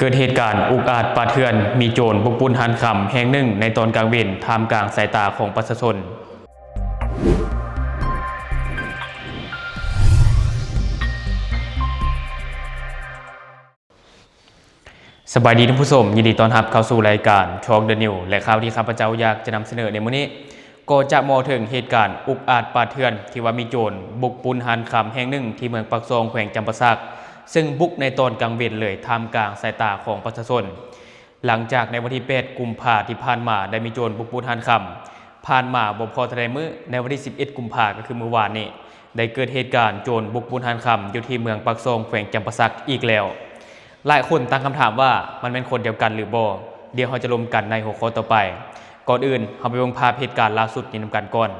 เกิดเหตุการณ์อุกอาจป่าเถื่อนมีโจรบุกปุนหันคำแห่งหนึ่งในตอนกลางเวรท่ามกลางสายตาของประชาชนสบายดีท่านผู้ชมยินดีต้อนรับเข้าสู่รายการช็อกเดอะนิวและข่าวที่ข้าพเจ้าอยากจะนำเสนอในมื้อนี้ก็จะมองถึงเหตุการณ์อุกอาจป่าเถื่อนที่ว่ามีโจรบุกปุนหันคำแห่งหนึ่งที่เมืองปักซองแขวงจำปาสักซึ่งบุกในตอนกลางเวรเลยท่ามกลางสายตาของประชาชนหลังจากในวันที่8กุมภาพันธ์ที่ผ่านมาได้มีโจรบุกปุนหันคำผ่านมาบ่พอทะเลมื้อในวันที่11กุมภาพันธ์ก็คือเมื่อวานนี้ได้เกิดเหตุการณ์โจรบุกปุนหันคำอยู่ที่เมืองปักซองแขวงจำปาสักอีกแล้วหลายคนตั้งคำถามว่ามันเป็นคนเดียวกันหรือบ่เดี๋ยวเราจะลงกันในหัวข้อต่อไปก่อนอื่นเราไปเบิ่งภาพเหตุการณ์ล่าสุดนี้นำกันก่อน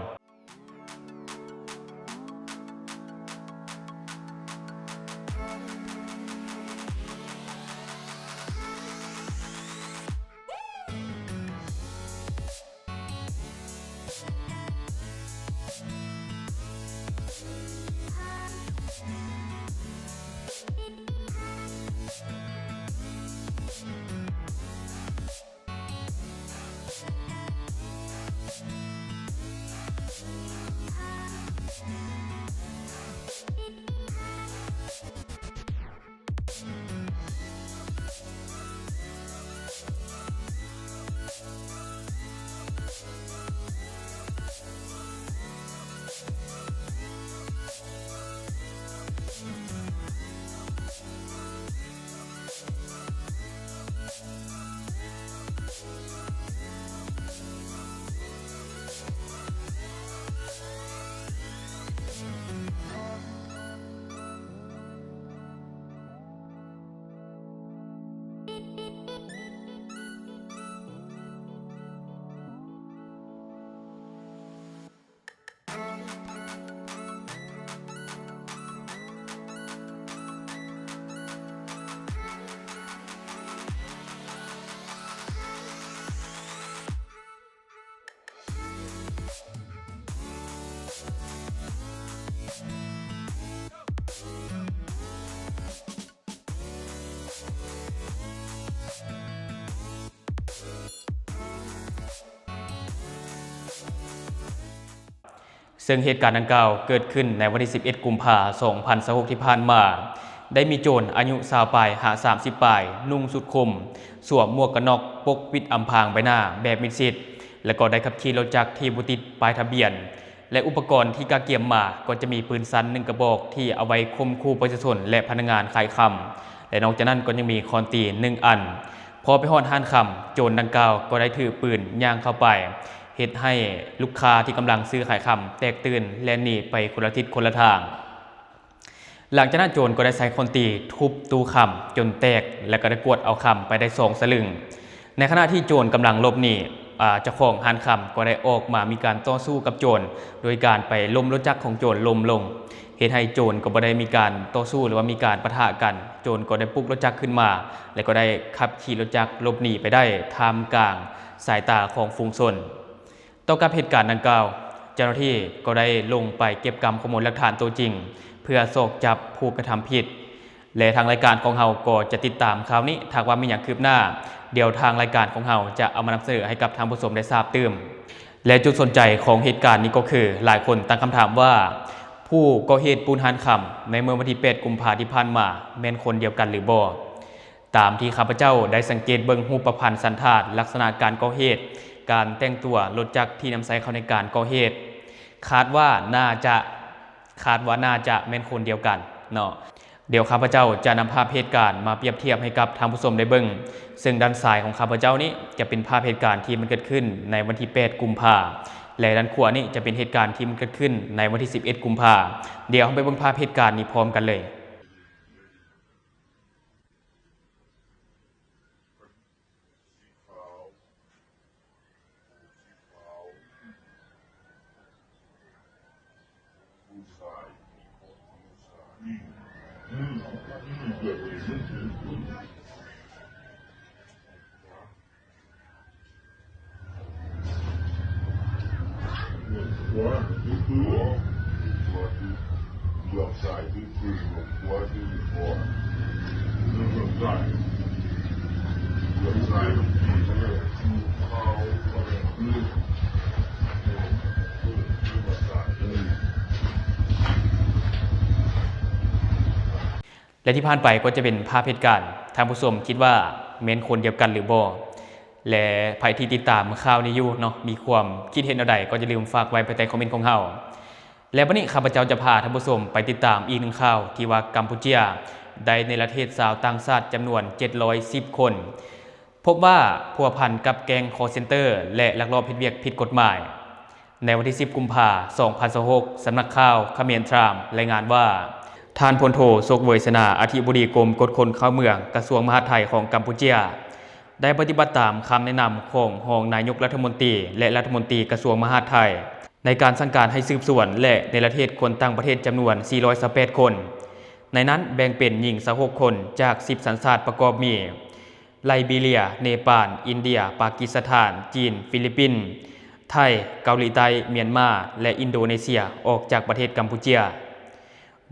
ซึ่งเหตุการณ์ดังกล่าวเกิดขึ้นในวันที่11กุมภาพันธ์2026ที่ผ่านมาได้มีโจรอายุ20ปลายหา30ปลายนุ่งสุดคลุมสวมหมวกกันน็อกปกปิดอำพรางใบหน้าแบบมิดชิดและก็ได้ขับขี่รถจักรที่บ่ติดป้ายทะเบียนและอุปกรณ์ที่กาเกียมมาก็จะมีปืนสั้น1กระบอกที่เอาไว้ข่มขู่ประชาชนและพนักงานขายคำและนอกจากนั้นก็ยังมีคอนตี1อันพอไปฮอดห้านคำโจรดังกล่าวก็ได้ถือปืนย่างเข้าไปเหตุให้ลูกค้าที่กำลังซื้อขายคำแตกตื่นและหนีไปคนละทิศคนละทางหลังจากนั้นโจรก็ได้ใช้คอนตีทุบตู้คำจนแตกและก็ได้กวดเอาคำไปได้2สลึงในขณะที่โจรกำลังหลบหนีเจ้าของห้านคำก็ได้ออกมามีการต่อสู้กับโจรโดยการไปล้มรถจักรของโจรล้มลงเหตุให้โจรก็บ่ได้มีการต่อสู้หรือว่ามีการปะทะกันโจรก็ได้ปลุกรถจักรขึ้นมาและก็ได้ขับขี่รถจักรหลบหนีไปได้ท่ามกลางสายตาของฝูงชนต่อกับเหตุการณ์ดังกล่าวเจ้าหน้าที่ก็ได้ลงไปเก็บกำข้อมูลหลักฐานตัวจริงเพื่อสอกจับผู้กระทำผิดและทางรายการของเราก็จะติดตามข่าวนี้ถ้าว่ามีอย่างคืบหน้าเดี๋ยวทางรายการของเราจะเอามานำเสนอให้กับทางผู้ชมได้ทราบตื่มและจุดสนใจของเหตุการณ์นี้ก็คือหลายคนตั้งคำถามว่าผู้ก่อเหตุปูนหันคำในเมื่อวันที่8กุมภาพันธ์ที่ผ่านมาแม่นคนเดียวกันหรือบ่ตามที่ข้าพเจ้าได้สังเกตเบิ่งรูปพรรณสันฐานลักษณะการก่อเหตุการแต่งตัวรถจักรที่นำใช้เข้าในการก่อเหตุคาดว่าน่าจะแม่นคนเดียวกันเนาะเดี๋ยวข้าพเจ้าจะนำภาพเหตุการณ์มาเปรียบเทียบให้กับทางผู้ชมได้เบิ่งซึ่งด้านซ้ายของข้าพเจ้านี้จะเป็นภาพเหตุการณ์ที่มันเกิดขึ้นในวันที่8กุมภาพันธ์และด้านขวานี้จะเป็นเหตุการณ์ที่มันเกิดขึ้นในวันที่11กุมภาพันธ์เดี๋ยวเราไปเบิ่งภาพเหตุการณ์นี้พร้อมกันเลย และที่ผ่านไปก็จะเป็นภาพเหตุการณ์ทางผู้ชมคิดว่าเม้นคนเดียวกันหรือบ่และใครที่ติดตามข่าวนี้อยู่เนาะมีความคิดเห็นอะไรก็อย่าลืมฝากไว้ภายใต้คอมเมนต์ของเฮาและวันนี้ข้าพเจ้าจะพาท่านผู้ชมไปติดตามอีกหนึ่งข่าวที่ว่ากัมพูชาได้ในประเทศชาวต่างชาติจำนวน710คนพบว่าพัวพันกับแก๊งคอร์เซนเตอร์และลักลอบผิดเวียกผิดกฎหมายในวันที่10กุมภาพันธ์2026สำนักข่าวเขมรไทม์รายงานว่าท่านพลโทโศกเวยสนาอธิบดีกรมกฎคนเข้าเมืองกระทรวงมหาดไทยของกัมพูชาได้ปฏิบัติตามคำแนะนำของรองนายกรัฐมนตรีและรัฐมนตรีกระทรวงมหาดไทยในการสั่งการให้สืบสวนและในประเทศคนต่างประเทศจำนวน418คนในนั้นแบ่งเป็นหญิง26คนจาก10สัญชาติประกอบมีไลบีเรียเนปาลอินเดียปากีสถานจีนฟิลิปปินส์ไทยเกาหลีใต้เมียนมาและอินโดนีเซียออกจากประเทศกัมพูชา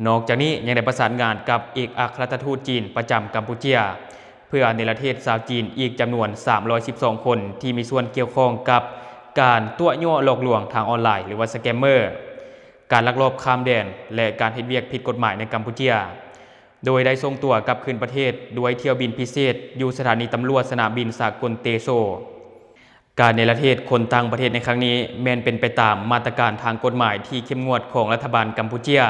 นอกจากนี้ยังได้ประสานงานกับเอกอัครราชทูตจีนประจำกัมพูชาเพื่อในประเทศชาวจีนอีกจำนวน312คนที่มีส่วนเกี่ยวข้องกับการตัวยั่วหลอกลวงทางออนไลน์หรือว่าสแกมเมอร์การลักลอบข้ามแดนและการเฮ็ดเวียกผิดกฎหมายในกัมพูชาโดยได้ส่งตัวกลับคืนประเทศด้วยเที่ยวบินพิเศษอยู่สถานีตำรวจสนามบินสากลเตโซการในประเทศคนต่างประเทศในครั้งนี้แม้นเป็นไปตามมาตรการทางกฎหมายที่เข้มงวดของรัฐบาลกัมพูชา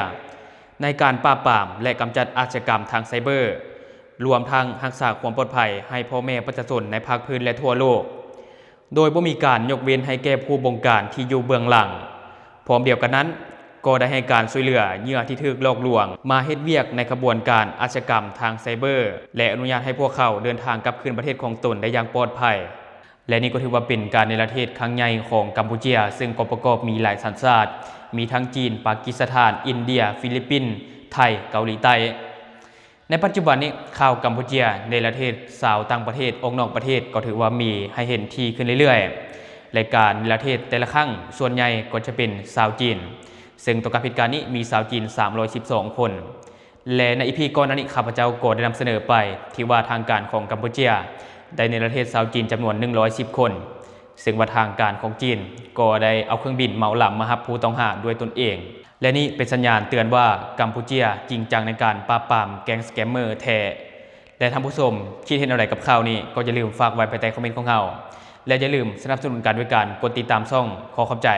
ในการปราบปรามและกำจัดอาชญากรรมทางไซเบอร์รวมทั้งรักษาความปลอดภัยให้พ่อแม่ประชาชนในภาคพื้นและทั่วโลกโดยบ่มีการยกเว้นให้แก่ผู้บงการที่อยู่เบื้องหลังพร้อมเดียวกันนั้นก็ได้ให้การช่วยเหลือเหยื่อที่ถูกหลอกลวงมาเฮ็ดเวียกในขบวนการอาชญากรรมทางไซเบอร์และอนุญาตให้พวกเขาเดินทางกลับคืนประเทศของตนได้อย่างปลอดภัยและนี่ก็ถือว่าเป็นการในประเทศครั้งใหญ่ของกัมพูชาซึ่งก็ประกอบมีหลายสัญชาติมีทั้งจีนปากีสถานอินเดียฟิลิปปินส์ไทยเกาหลีใต้ในปัจจุบันนี้ข่าวกัมพูชาในประเทศสาวต่างประเทศออกนอกประเทศก็ถือว่ามีให้เห็นทีขึ้นเรื่อยๆรายการในประเทศแต่ละครั้งส่วนใหญ่ก็จะเป็นชาวจีนซึ่งต่อการเหตุการณ์นี้มีชาวจีน312คนและในอีพีก่อนนั้นข้าพเจ้าก็ได้นำเสนอไปที่ว่าทางการของกัมพูชาได้ในประเทศชาวจีนจำนวน110คนซึ่งว่าทางการของจีนก็ได้เอาเครื่องบินเหมาลำมารับผู้ต้องหาด้วยตนเองและนี่เป็นสัญญาณเตือนว่ากัมพูชาจริงจังในการปราบปรามแก๊งสแกมเมอร์แท้และท่านผู้ชมคิดเห็นอะไรกับข่าวนี้ก็อย่าลืมฝากไว้ภายใต้คอมเมนต์ของเราและอย่าลืมสนับสนุนกันด้วยการกดติดตามช่องขอขอบใจ